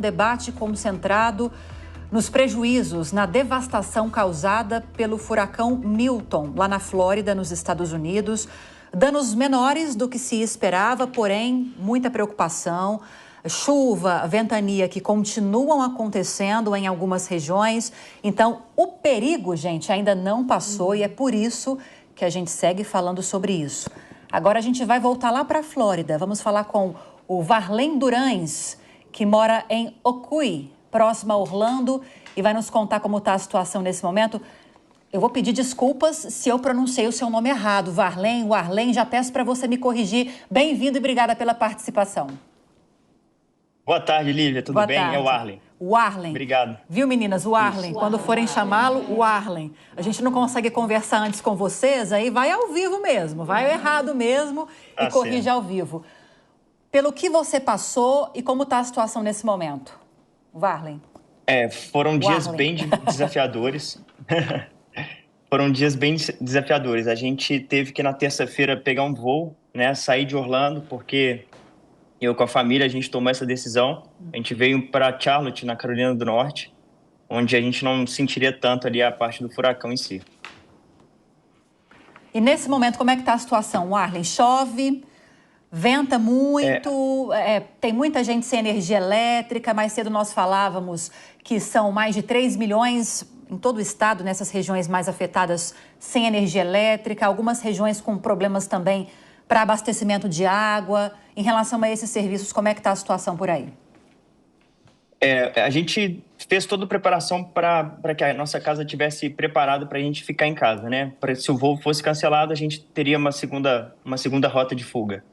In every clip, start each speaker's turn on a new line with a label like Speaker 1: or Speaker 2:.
Speaker 1: Debate concentrado nos prejuízos, na devastação causada pelo furacão Milton, lá na Flórida, nos Estados Unidos. Danos menores do que se esperava, porém, muita preocupação. Chuva, ventania que continuam acontecendo em algumas regiões. Então, o perigo, gente, ainda não passou e é por isso que a gente segue falando sobre isso. Agora a gente vai voltar lá para a Flórida. Vamos falar com o Varlen Durães, que mora em Ocui, próximo a Orlando, e vai nos contar como está a situação nesse momento. Eu vou pedir desculpas se eu pronunciei o seu nome errado, Varlen, Warlen, já peço para você me corrigir. Bem-vindo e obrigada pela participação.
Speaker 2: Boa tarde, Lívia, tudo bem?
Speaker 1: Tarde.
Speaker 2: É o Warlen.
Speaker 1: Warlen.
Speaker 2: Obrigado.
Speaker 1: Viu, meninas? O Warlen. Quando forem chamá-lo, o Warlen. A gente não consegue conversar antes com vocês, aí vai ao vivo mesmo, vai errado mesmo e corrige ao vivo. Pelo que você passou e como está a situação nesse momento, Warlen?
Speaker 2: Foram dias bem desafiadores. Foram dias bem desafiadores. A gente teve que, na terça-feira, pegar um voo, né, sair de Orlando, porque eu com a família, a gente tomou essa decisão. A gente veio para Charlotte, na Carolina do Norte, onde a gente não sentiria tanto ali a parte do furacão em si.
Speaker 1: E nesse momento, como é que está a situação, Warlen? Chove? Venta muito, tem muita gente sem energia elétrica. Mais cedo nós falávamos que são mais de 3 milhões em todo o estado, nessas regiões mais afetadas, sem energia elétrica. Algumas regiões com problemas também para abastecimento de água. Em relação a esses serviços, como é que está a situação por aí?
Speaker 2: A gente fez toda a preparação para que a nossa casa estivesse preparada para a gente ficar em casa, né? Se o voo fosse cancelado, a gente teria uma segunda rota de fuga.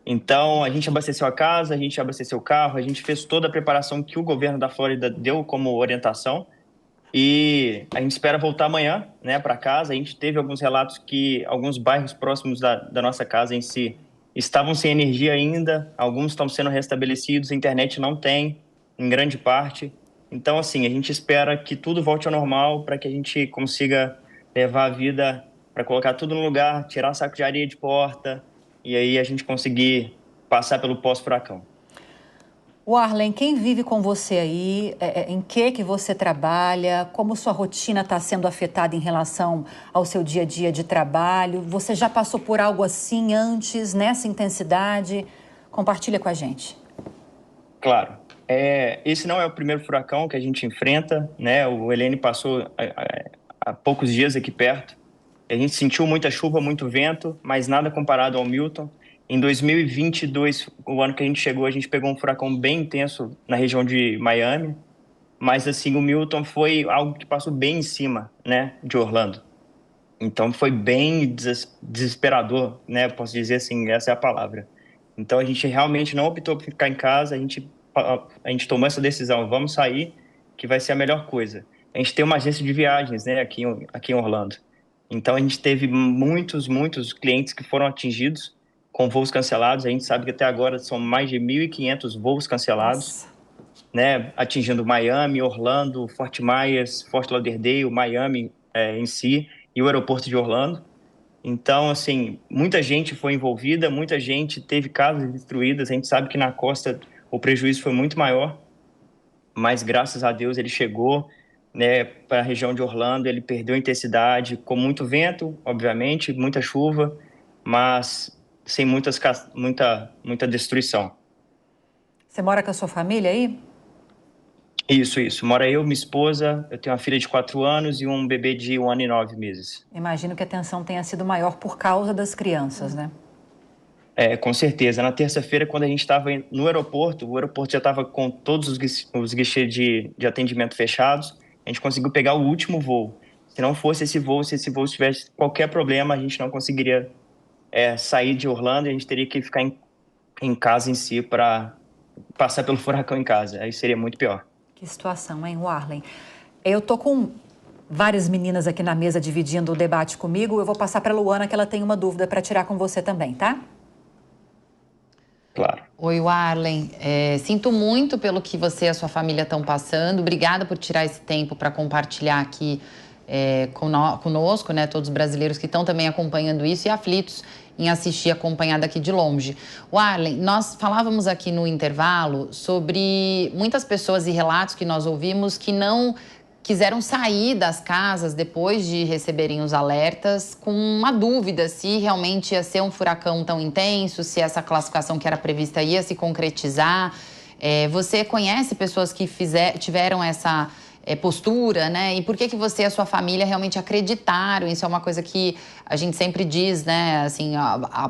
Speaker 2: Então, a gente abasteceu a casa, a gente abasteceu o carro, a gente fez toda a preparação que o governo da Flórida deu como orientação e a gente espera voltar amanhã, né, para casa. A gente teve alguns relatos que alguns bairros próximos da nossa casa em si estavam sem energia ainda, alguns estão sendo restabelecidos, a internet não tem, em grande parte. Então, assim, a gente espera que tudo volte ao normal para que a gente consiga levar a vida, para colocar tudo no lugar, tirar saco de areia de porta, e aí a gente conseguir passar pelo pós-furacão.
Speaker 1: Warlen, quem vive com você aí, em que você trabalha, como sua rotina está sendo afetada em relação ao seu dia a dia de trabalho? Você já passou por algo assim antes, nessa intensidade? Compartilha com a gente.
Speaker 2: Claro. Esse não é o primeiro furacão que a gente enfrenta, né? O Helene passou há poucos dias aqui perto. A gente sentiu muita chuva, muito vento, mas nada comparado ao Milton. Em 2022, o ano que a gente chegou, a gente pegou um furacão bem intenso na região de Miami. Mas, assim, o Milton foi algo que passou bem em cima, né, de Orlando. Então, foi bem desesperador, né? Posso dizer assim, essa é a palavra. Então, a gente realmente não optou por ficar em casa. A gente tomou essa decisão, vamos sair, que vai ser a melhor coisa. A gente tem uma agência de viagens, né, aqui em Orlando. Então, a gente teve muitos clientes que foram atingidos com voos cancelados. A gente sabe que até agora são mais de 1.500 voos cancelados, né, atingindo Miami, Orlando, Fort Myers, Fort Lauderdale, Miami em si e o aeroporto de Orlando. Então, assim, muita gente foi envolvida, muita gente teve casas destruídas. A gente sabe que na costa o prejuízo foi muito maior, mas graças a Deus ele chegou, né, para a região de Orlando. Ele perdeu a intensidade, com muito vento, obviamente, muita chuva, mas sem muita destruição.
Speaker 1: Você mora com a sua família aí?
Speaker 2: Isso. Mora eu, minha esposa, eu tenho uma filha de 4 anos e um bebê de 1 ano e 9 meses.
Speaker 1: Imagino que a tensão tenha sido maior por causa das crianças, né?
Speaker 2: Com certeza. Na terça-feira, quando a gente estava no aeroporto, o aeroporto já estava com todos os guichês de atendimento fechados. A gente conseguiu pegar o último voo. Se não fosse esse voo, se esse voo tivesse qualquer problema, a gente não conseguiria sair de Orlando e a gente teria que ficar em casa em si para passar pelo furacão em casa. Aí seria muito pior.
Speaker 1: Que situação, hein, Warlen? Eu tô com várias meninas aqui na mesa dividindo o debate comigo. Eu vou passar para a Luana, que ela tem uma dúvida para tirar com você também, tá?
Speaker 2: Claro.
Speaker 3: Oi, Warlen. Sinto muito pelo que você e a sua família estão passando. Obrigada por tirar esse tempo para compartilhar aqui conosco, né, todos os brasileiros que estão também acompanhando isso e aflitos em assistir, acompanhar daqui de longe. Warlen, nós falávamos aqui no intervalo sobre muitas pessoas e relatos que nós ouvimos que não quiseram sair das casas depois de receberem os alertas com uma dúvida se realmente ia ser um furacão tão intenso, se essa classificação que era prevista ia se concretizar. Você conhece pessoas que tiveram essa postura, né? E por que você e a sua família realmente acreditaram? Isso é uma coisa que a gente sempre diz, né? Assim,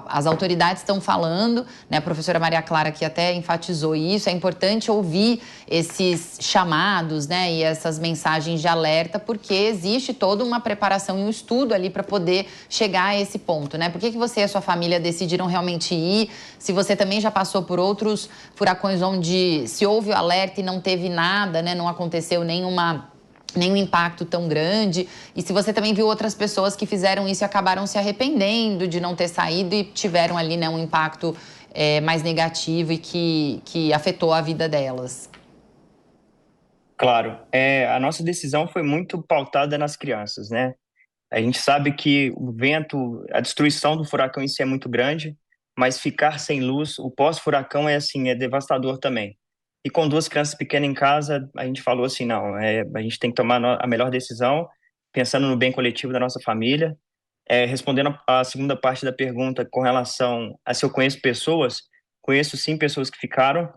Speaker 3: as autoridades estão falando, né? A professora Maria Clara que até enfatizou isso. É importante ouvir esses chamados, né? E essas mensagens de alerta, porque existe toda uma preparação e um estudo ali para poder chegar a esse ponto, né? Por que você e a sua família decidiram realmente ir? Se você também já passou por outros furacões onde se houve o alerta e não teve nada, né? Não aconteceu nenhum impacto tão grande. E se você também viu outras pessoas que fizeram isso e acabaram se arrependendo de não ter saído e tiveram ali, né, um impacto mais negativo e que afetou a vida delas.
Speaker 2: Claro, a nossa decisão foi muito pautada nas crianças, né? A gente sabe que o vento, a destruição do furacão em si é muito grande, mas ficar sem luz, o pós-furacão é assim, é devastador também. E com 2 crianças pequenas em casa, a gente falou assim, não, a gente tem que tomar a melhor decisão, pensando no bem coletivo da nossa família. Respondendo a segunda parte da pergunta com relação a se eu conheço pessoas, conheço sim pessoas que ficaram,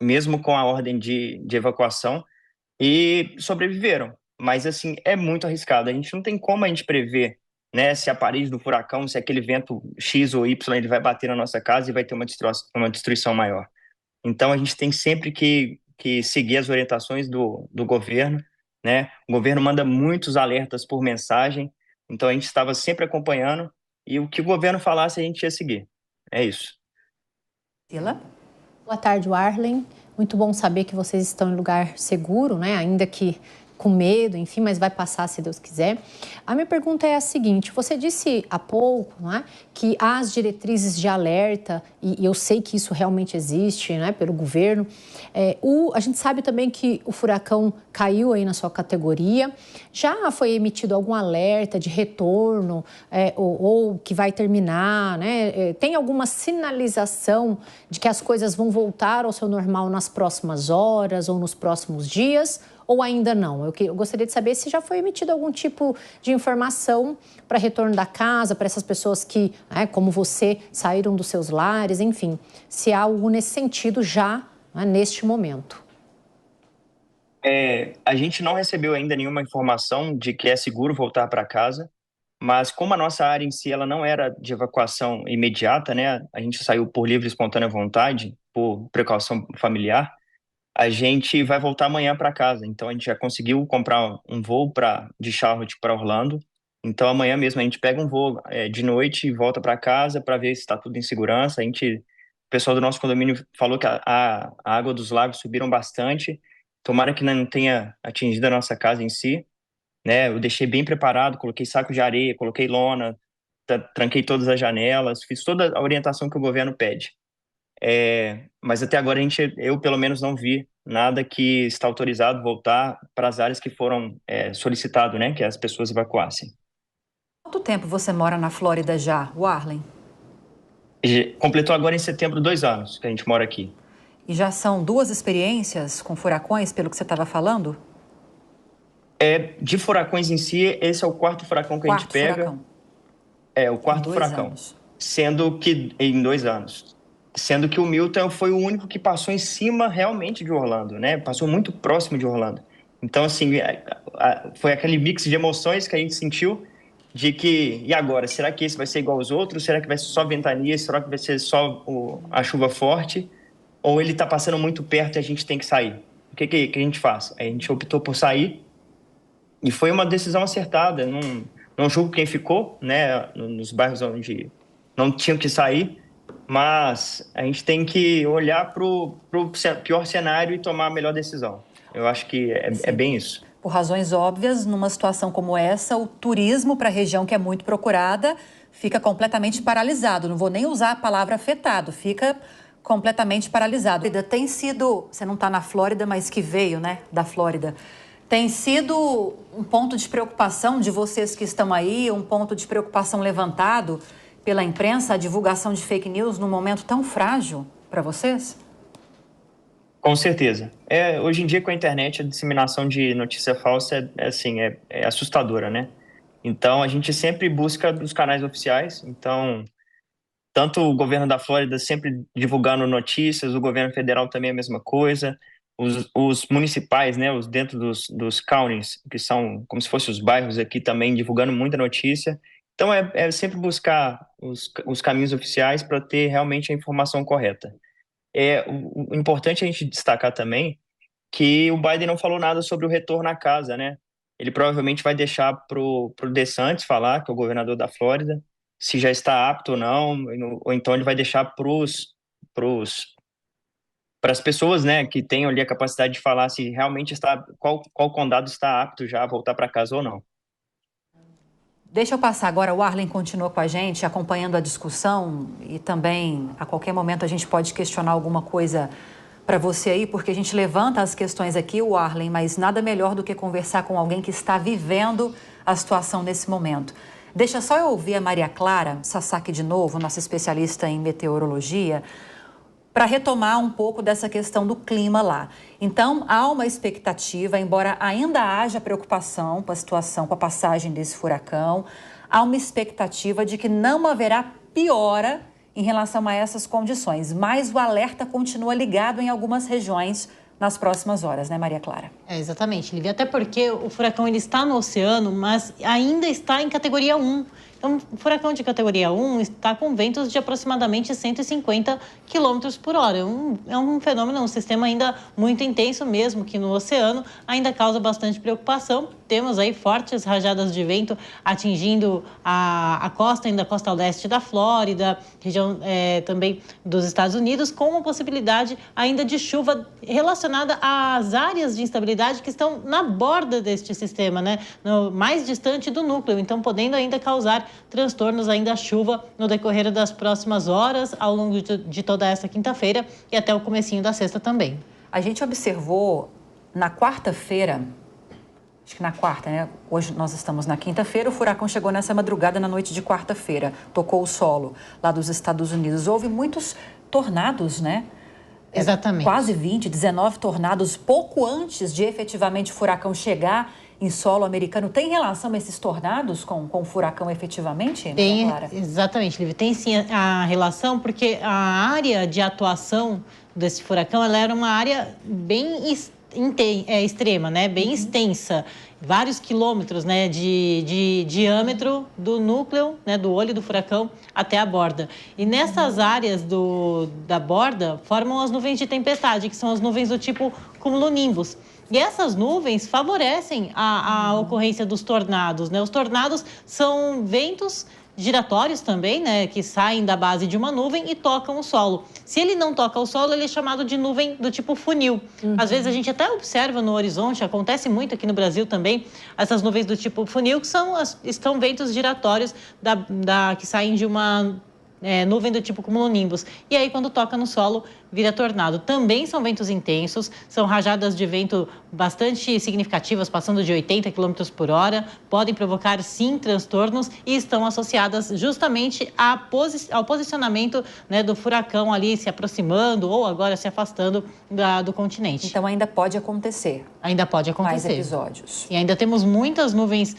Speaker 2: mesmo com a ordem de evacuação, e sobreviveram. Mas, assim, é muito arriscado. A gente não tem como a gente prever, né, se a parede do furacão, se aquele vento X ou Y, ele vai bater na nossa casa e vai ter uma destruição maior. Então, a gente tem sempre que seguir as orientações do governo, né? O governo manda muitos alertas por mensagem, então a gente estava sempre acompanhando e o que o governo falasse a gente ia seguir. É isso.
Speaker 1: Sila?
Speaker 4: Boa tarde, Warlen. Muito bom saber que vocês estão em lugar seguro, né? Ainda que com medo, enfim, mas vai passar se Deus quiser. A minha pergunta é a seguinte: você disse há pouco, né, que há as diretrizes de alerta, e eu sei que isso realmente existe, né, pelo governo. A gente sabe também que o furacão caiu aí na sua categoria. Já foi emitido algum alerta de retorno ou que vai terminar, né? Tem alguma sinalização de que as coisas vão voltar ao seu normal nas próximas horas ou nos próximos dias? Ou ainda não? Eu gostaria de saber se já foi emitido algum tipo de informação para retorno da casa, para essas pessoas que, como você, saíram dos seus lares, enfim, se há algo nesse sentido já, né, neste momento.
Speaker 2: A gente não recebeu ainda nenhuma informação de que é seguro voltar para casa, mas como a nossa área em si ela não era de evacuação imediata, né? A gente saiu por livre e espontânea vontade, por precaução familiar. A gente vai voltar amanhã para casa, então a gente já conseguiu comprar um voo de Charlotte para Orlando. Então amanhã mesmo a gente pega um voo de noite e volta para casa para ver se está tudo em segurança. O pessoal do nosso condomínio falou que a água dos lagos subiram bastante. Tomara que não tenha atingido a nossa casa em si, né? Eu deixei bem preparado, coloquei saco de areia, coloquei lona, tranquei todas as janelas, fiz toda a orientação que o governo pede. Mas até agora eu pelo menos não vi nada que está autorizado voltar para as áreas que foram solicitado, né, que as pessoas evacuassem.
Speaker 1: Quanto tempo você mora na Flórida já, Warlen?
Speaker 2: Completou agora em setembro 2 anos que a gente mora aqui.
Speaker 1: E já são 2 experiências com furacões, pelo que você estava falando?
Speaker 2: De furacões em si, esse é o 4º furacão que a gente pega.
Speaker 1: Furacão.
Speaker 2: O 4º furacão.
Speaker 1: Anos.
Speaker 2: Sendo que em 2 anos. Sendo que o Milton foi o único que passou em cima realmente de Orlando, né? Passou muito próximo de Orlando. Então, assim, foi aquele mix de emoções que a gente sentiu de que, e agora? Será que esse vai ser igual aos outros? Será que vai ser só ventania? Será que vai ser só a chuva forte? Ou ele está passando muito perto e a gente tem que sair? O que a gente faz? A gente optou por sair e foi uma decisão acertada. Não julgo quem ficou, né? Nos bairros onde não tinham que sair, mas a gente tem que olhar para o pior cenário e tomar a melhor decisão. Eu acho que é bem isso.
Speaker 1: Por razões óbvias, numa situação como essa, o turismo para a região que é muito procurada fica completamente paralisado. Não vou nem usar a palavra afetado, fica completamente paralisado. Tem sido, você não está na Flórida, mas que veio, né, da Flórida. Tem sido um ponto de preocupação de vocês que estão aí, um ponto de preocupação levantado pela imprensa, a divulgação de fake news num momento tão frágil para vocês?
Speaker 2: Com certeza. Hoje em dia, com a internet, a disseminação de notícia falsa é assustadora, né? Então, a gente sempre busca os canais oficiais. Então, tanto o governo da Flórida sempre divulgando notícias, o governo federal também é a mesma coisa, os municipais, né, os dentro dos counties, que são como se fossem os bairros aqui, também divulgando muita notícia. Então, é sempre buscar os caminhos oficiais para ter realmente a informação correta. O importante é a gente destacar também que o Biden não falou nada sobre o retorno à casa, né? Ele provavelmente vai deixar pro DeSantis falar, que é o governador da Flórida, se já está apto ou não, ou então ele vai deixar para as pessoas, né, que tenham ali a capacidade de falar se realmente qual condado está apto já a voltar para casa ou não.
Speaker 1: Deixa eu passar agora, o Arlen continua com a gente, acompanhando a discussão e também, a qualquer momento, a gente pode questionar alguma coisa para você aí, porque a gente levanta as questões aqui, o Arlen, mas nada melhor do que conversar com alguém que está vivendo a situação nesse momento. Deixa só eu ouvir a Maria Clara Sasaki de novo, nossa especialista em meteorologia, para retomar um pouco dessa questão do clima lá. Então, há uma expectativa, embora ainda haja preocupação com a situação, com a passagem desse furacão, há uma expectativa de que não haverá piora em relação a essas condições, mas o alerta continua ligado em algumas regiões nas próximas horas, né, Maria Clara?
Speaker 5: Exatamente, Lívia, até porque o furacão ele está no oceano, mas ainda está em categoria 1. Então, o furacão de categoria 1 está com ventos de aproximadamente 150 km por hora. É um fenômeno, um sistema ainda muito intenso mesmo, que no oceano ainda causa bastante preocupação. Temos aí fortes rajadas de vento atingindo a costa, ainda a costa leste da Flórida, região também dos Estados Unidos, com uma possibilidade ainda de chuva relacionada às áreas de instabilidade que estão na borda deste sistema, né? Mais distante do núcleo, então podendo ainda causar transtornos ainda a chuva no decorrer das próximas horas, ao longo de toda essa quinta-feira e até o comecinho da sexta também.
Speaker 1: A gente observou na quarta-feira, acho que na quarta, né? Hoje nós estamos na quinta-feira, o furacão chegou nessa madrugada, na noite de quarta-feira, tocou o solo lá dos Estados Unidos. Houve muitos tornados, né?
Speaker 5: Exatamente.
Speaker 1: Quase 20, 19 tornados, pouco antes de efetivamente o furacão chegar em solo americano. Tem relação a esses tornados com o furacão efetivamente?
Speaker 5: Tem, exatamente, Lívia. Tem sim a relação, porque a área de atuação desse furacão ela era uma área bem extrema, né? Bem extensa. Vários quilômetros, né, de diâmetro do núcleo, né, do olho do furacão até a borda. E nessas áreas da borda formam as nuvens de tempestade, que são as nuvens do tipo cumulonimbus. E essas nuvens favorecem a ocorrência dos tornados, né? Os tornados são ventos giratórios também, né, que saem da base de uma nuvem e tocam o solo. Se ele não toca o solo, ele é chamado de nuvem do tipo funil. Às vezes a gente até observa no horizonte, acontece muito aqui no Brasil também, essas nuvens do tipo funil, que são ventos giratórios que saem de uma nuvem do tipo cumulonimbus. E aí, quando toca no solo, vira tornado. Também são ventos intensos, são rajadas de vento bastante significativas, passando de 80 km por hora, podem provocar, sim, transtornos e estão associadas justamente ao posicionamento, né, do furacão ali se aproximando ou agora se afastando do continente.
Speaker 1: Então, ainda pode acontecer.
Speaker 5: Ainda pode acontecer.
Speaker 1: Mais episódios.
Speaker 5: E ainda temos muitas nuvens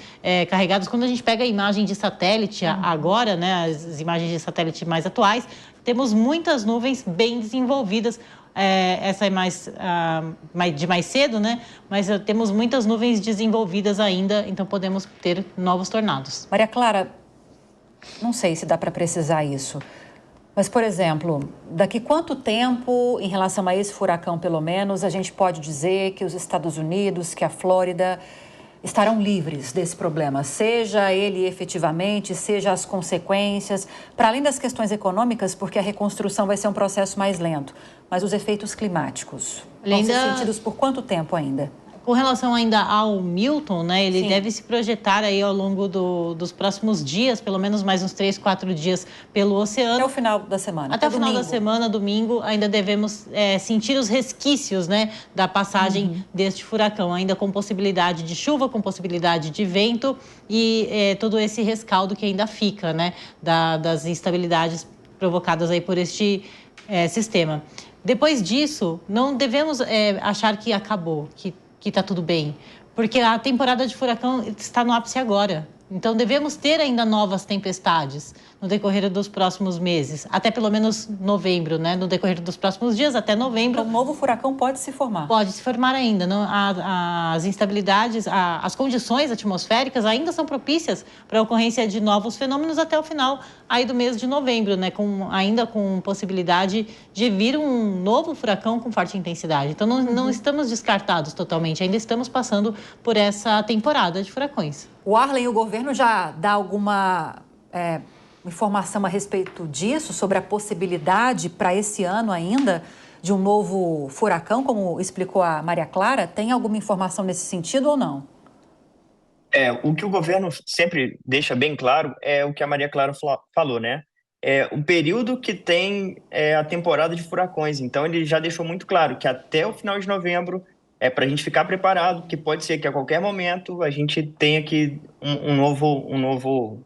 Speaker 5: carregadas. Quando a gente pega a imagem de satélite agora, né, as imagens de satélite mais atuais, temos muitas nuvens bem desenvolvidas. Essa é de mais cedo, né? Mas temos muitas nuvens desenvolvidas ainda, então podemos ter novos tornados.
Speaker 1: Maria Clara, não sei se dá para precisar isso, mas, por exemplo, daqui quanto tempo, em relação a esse furacão, pelo menos, a gente pode dizer que os Estados Unidos, que a Flórida estarão livres desse problema, seja ele efetivamente, seja as consequências, para além das questões econômicas, porque a reconstrução vai ser um processo mais lento, mas os efeitos climáticos vão ser sentidos por quanto tempo ainda?
Speaker 5: Com relação ainda ao Milton, né, ele deve se projetar aí ao longo dos próximos dias, pelo menos mais uns 3, 4 dias pelo oceano.
Speaker 1: Até o final da semana.
Speaker 5: Até o final da semana, domingo, ainda devemos sentir os resquícios, né, da passagem deste furacão, ainda com possibilidade de chuva, com possibilidade de vento e todo esse rescaldo que ainda fica, né, das instabilidades provocadas aí por este sistema. Depois disso, não devemos achar que acabou, que está tudo bem, porque a temporada de furacão está no ápice agora. Então, devemos ter ainda novas tempestades no decorrer dos próximos meses, até pelo menos novembro, né? No decorrer dos próximos dias, até novembro.
Speaker 1: Um novo furacão pode se formar.
Speaker 5: Pode se formar ainda. Não, as instabilidades, as condições atmosféricas ainda são propícias para a ocorrência de novos fenômenos até o final aí do mês de novembro, né? Ainda com possibilidade de vir um novo furacão com forte intensidade. Então, não estamos descartados totalmente, ainda estamos passando por essa temporada de furacões.
Speaker 1: O Arlen, o governo já dá alguma informação a respeito disso, sobre a possibilidade para esse ano ainda de um novo furacão, como explicou a Maria Clara? Tem alguma informação nesse sentido ou não?
Speaker 2: O que o governo sempre deixa bem claro é o que a Maria Clara falou, né? O período que tem a temporada de furacões. Então, ele já deixou muito claro que até o final de novembro para a gente ficar preparado, que pode ser que a qualquer momento a gente tenha aqui um novo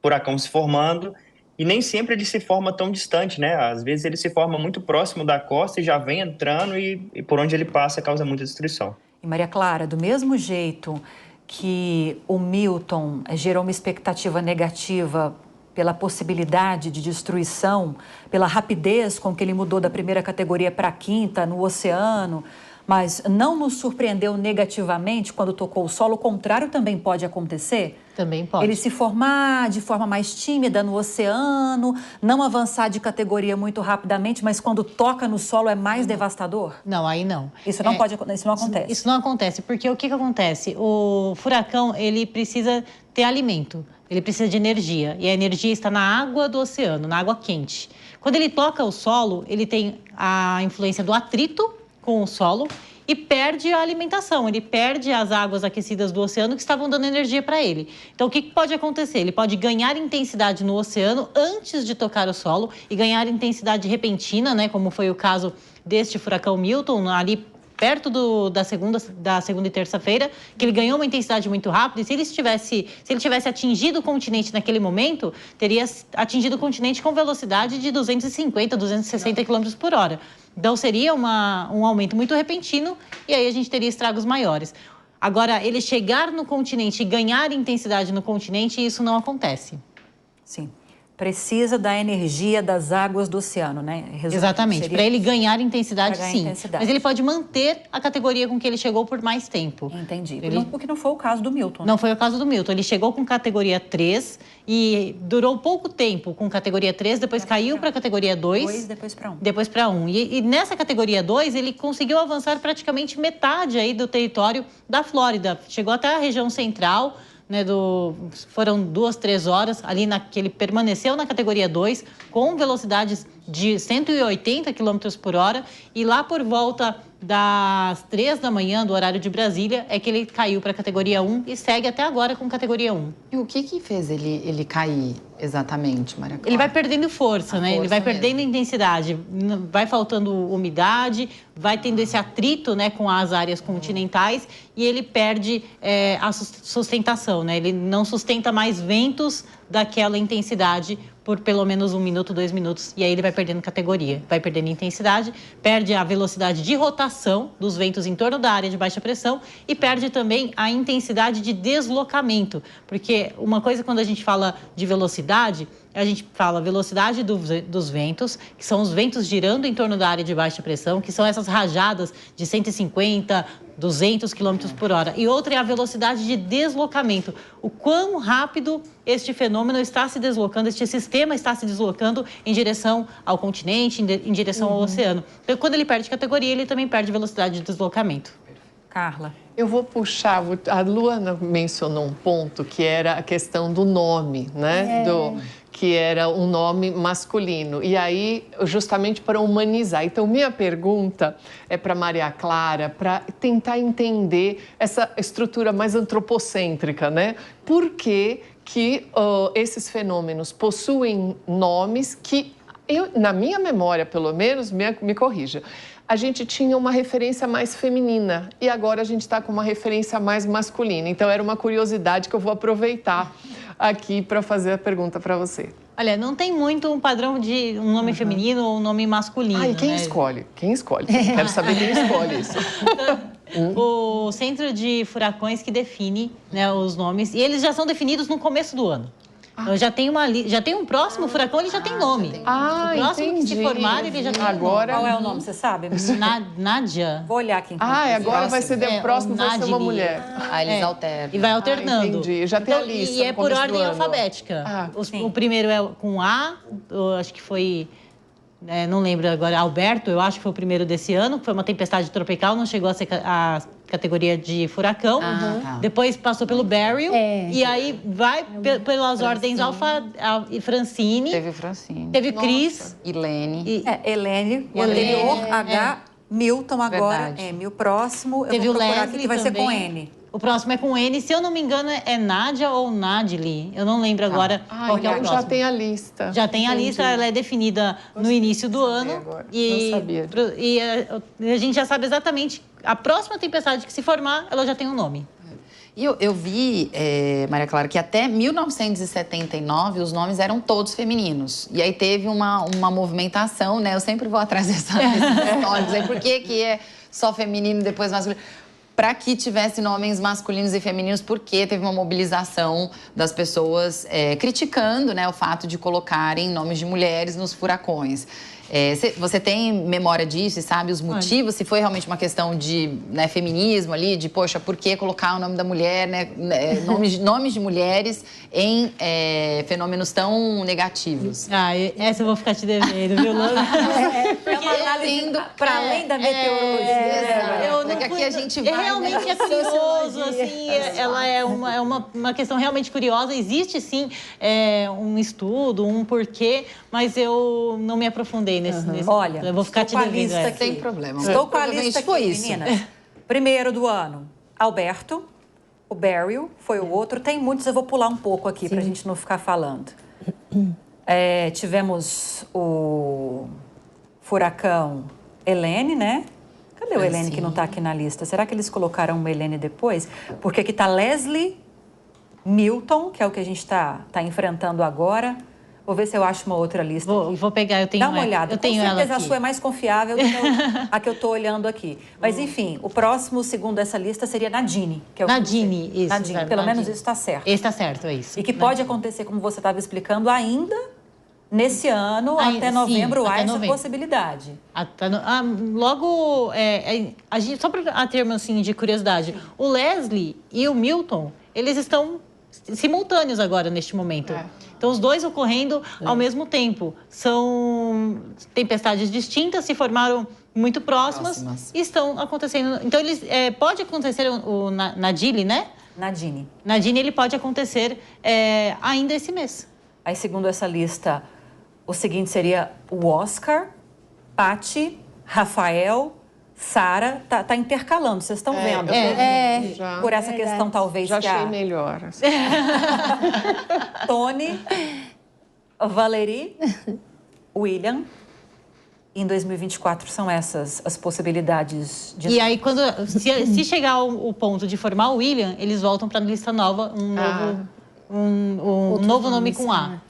Speaker 2: furacão se formando, e nem sempre ele se forma tão distante, né? Às vezes ele se forma muito próximo da costa e já vem entrando e por onde ele passa causa muita destruição.
Speaker 1: E Maria Clara, do mesmo jeito que o Milton gerou uma expectativa negativa pela possibilidade de destruição, pela rapidez com que ele mudou da primeira categoria para a quinta no oceano, mas não nos surpreendeu negativamente quando tocou o solo, o contrário também pode acontecer?
Speaker 5: Também pode.
Speaker 1: Ele se formar de forma mais tímida no oceano, não avançar de categoria muito rapidamente, mas quando toca no solo é mais devastador?
Speaker 5: Não, aí não.
Speaker 1: Isso não acontece?
Speaker 5: Isso não acontece, porque o que acontece? O furacão, ele precisa ter alimento, ele precisa de energia, e a energia está na água do oceano, na água quente. Quando ele toca o solo, ele tem a influência do atrito com o solo e perde a alimentação, ele perde as águas aquecidas do oceano que estavam dando energia para ele. Então, o que pode acontecer? Ele pode ganhar intensidade no oceano antes de tocar o solo e ganhar intensidade repentina, né, como foi o caso deste furacão Milton, ali perto da segunda e terça-feira, que ele ganhou uma intensidade muito rápida, e se ele tivesse atingido o continente naquele momento, teria atingido o continente com velocidade de 250, 260 km por hora. Então, seria um aumento muito repentino e aí a gente teria estragos maiores. Agora, ele chegar no continente e ganhar intensidade no continente, isso não acontece.
Speaker 1: Sim. Precisa da energia das águas do oceano, né?
Speaker 5: Exatamente. Para ele ganhar intensidade, sim. Mas ele pode manter a categoria com que ele chegou por mais tempo.
Speaker 1: Entendi. Porque não foi o caso do Milton.
Speaker 5: Não foi o caso do Milton. Ele chegou com categoria 3 e durou pouco tempo com categoria 3, depois caiu para a categoria 2.
Speaker 1: Depois para 1.
Speaker 5: Depois para 1. E nessa categoria 2, ele conseguiu avançar praticamente metade aí do território da Flórida. Chegou até a região central, né, foram 2, 3 horas ali que ele permaneceu na categoria 2 com velocidades de 180 km por hora e lá por volta das 3 da manhã do horário de Brasília é que ele caiu para a categoria 1 e segue até agora com categoria 1.
Speaker 3: E o que fez ele cair exatamente, Maria Clara?
Speaker 5: Ele vai perdendo força, né? Ele vai perdendo intensidade, vai faltando umidade, vai tendo esse atrito, né, com as áreas continentais e ele perde a sustentação, né? Ele não sustenta mais ventos daquela intensidade por pelo menos 1 minuto, 2 minutos, e aí ele vai perdendo categoria, vai perdendo intensidade, perde a velocidade de rotação dos ventos em torno da área de baixa pressão e perde também a intensidade de deslocamento, porque uma coisa quando a gente fala de velocidade, a gente fala velocidade dos ventos, que são os ventos girando em torno da área de baixa pressão, que são essas rajadas de 150, 200 km por hora. E outra é a velocidade de deslocamento. O quão rápido este fenômeno está se deslocando, este sistema está se deslocando em direção ao continente, em direção ao oceano. Então, quando ele perde categoria, ele também perde velocidade de deslocamento.
Speaker 1: Carla.
Speaker 6: Eu vou puxar, a Luana mencionou um ponto que era a questão do nome, né? que era um nome masculino. E aí, justamente para humanizar. Então, minha pergunta é para Maria Clara, para tentar entender essa estrutura mais antropocêntrica, né? Por que esses fenômenos possuem nomes que, na minha memória, pelo menos, me corrija, a gente tinha uma referência mais feminina e agora a gente está com uma referência mais masculina. Então, era uma curiosidade que eu vou aproveitar aqui para fazer a pergunta para você.
Speaker 5: Olha, não tem muito um padrão de um nome feminino ou um nome masculino.
Speaker 6: E quem escolhe? Quem escolhe? Quero saber quem escolhe isso.
Speaker 5: O Centro de Furacões que define, né, os nomes, e eles já são definidos no começo do ano. Então, já tem um próximo furacão, ele já tem nome. O próximo
Speaker 6: entendi.
Speaker 5: que se formar, ele já tem
Speaker 6: agora...
Speaker 1: Qual é o nome, você sabe?
Speaker 5: Nádia.
Speaker 1: Vou olhar aqui.
Speaker 6: Agora vai ser o próximo, vai ser uma mulher.
Speaker 3: Eles alternam.
Speaker 5: E vai alternando.
Speaker 6: Entendi, já tem a lista.
Speaker 5: E é por ordem alfabética. O primeiro é com A, acho que foi... não lembro agora, Alberto, eu acho que foi o primeiro desse ano, que foi uma tempestade tropical, não chegou a ser a categoria de furacão. Depois passou pelo Beryl, e aí vai pelas ordens Francine.
Speaker 3: Teve Francine.
Speaker 5: Teve Cris.
Speaker 3: Helene.
Speaker 1: Helene, o anterior, H, Milton agora, o próximo, eu
Speaker 5: Teve
Speaker 1: vou
Speaker 5: o
Speaker 1: procurar
Speaker 5: Leslie
Speaker 1: aqui, que vai ser
Speaker 5: também.
Speaker 1: com N.
Speaker 5: O próximo é com N, se eu não me engano é Nádia ou Nadili, eu não lembro agora qual que é o próximo.
Speaker 6: Já tem a lista.
Speaker 5: Já tem a lista, ela é definida no início do ano.
Speaker 6: Agora.
Speaker 5: E,
Speaker 6: não sabia.
Speaker 5: E a gente já sabe exatamente, a próxima tempestade que se formar, ela já tem um nome.
Speaker 3: E eu vi, Maria Clara, que até 1979 os nomes eram todos femininos. E aí teve uma movimentação, né? Eu sempre vou atrás desses histórias. Aí por que é só feminino e depois masculino? Para que tivesse nomes masculinos e femininos, porque teve uma mobilização das pessoas criticando, né, o fato de colocarem nomes de mulheres nos furacões. Você tem memória disso e sabe os motivos? Se foi realmente uma questão de feminismo ali, de, poxa, por que colocar o nome da mulher, né, nomes de mulheres em fenômenos tão negativos?
Speaker 5: Essa eu vou ficar te devendo, viu, Lana?
Speaker 1: É uma análise para além da meteorologia.
Speaker 3: Porque aqui a gente vai...
Speaker 5: Realmente é curioso, assim, ela é uma questão realmente curiosa. Existe, sim, um estudo, um porquê, mas eu não me aprofundei nesse.
Speaker 1: Olha,
Speaker 5: eu vou ficar te devendo.
Speaker 3: Sem problema.
Speaker 1: Estou com a lista aqui, meninas. Primeiro do ano, Alberto. O Beryl foi o outro. Tem muitos, eu vou pular um pouco aqui para a gente não ficar falando. Tivemos o furacão Helene, né? Cadê o Helene que não está aqui na lista? Será que eles colocaram uma Helene depois? Porque aqui está Leslie, Milton, que é o que a gente está enfrentando agora. Vou ver se eu acho uma outra lista.
Speaker 5: Vou pegar, eu tenho
Speaker 1: Dá uma olhada.
Speaker 5: Eu tenho
Speaker 1: com certeza
Speaker 5: ela aqui.
Speaker 1: A sua é mais confiável do que a que eu estou olhando aqui. Mas, enfim, o próximo, segundo essa lista, seria Nadine. Que é o
Speaker 5: Nadine, isso.
Speaker 1: Nadine. Pelo menos isso está certo.
Speaker 5: Esse está certo, é isso.
Speaker 1: E que pode acontecer, como você estava explicando, ainda nesse ano, até novembro, há essa possibilidade.
Speaker 5: Logo, só para termo assim, de curiosidade, o Leslie e o Milton, eles estão simultâneos agora, neste momento. Então, os dois ocorrendo ao mesmo tempo. São tempestades distintas, se formaram muito próximas. E estão acontecendo. Então, pode acontecer o Nadine, né? Nadine, ele pode acontecer ainda esse mês.
Speaker 1: Aí, segundo essa lista, o seguinte seria o Oscar, Pati, Rafael, Sara, tá intercalando, vocês estão vendo? Por essa questão, talvez,
Speaker 6: já achei melhor. Assim.
Speaker 1: Tony, Valerie, William. Em 2024 são essas as possibilidades de...
Speaker 5: E aí, se chegar o ponto de formar o William, eles voltam para a lista nova, um novo nome com A.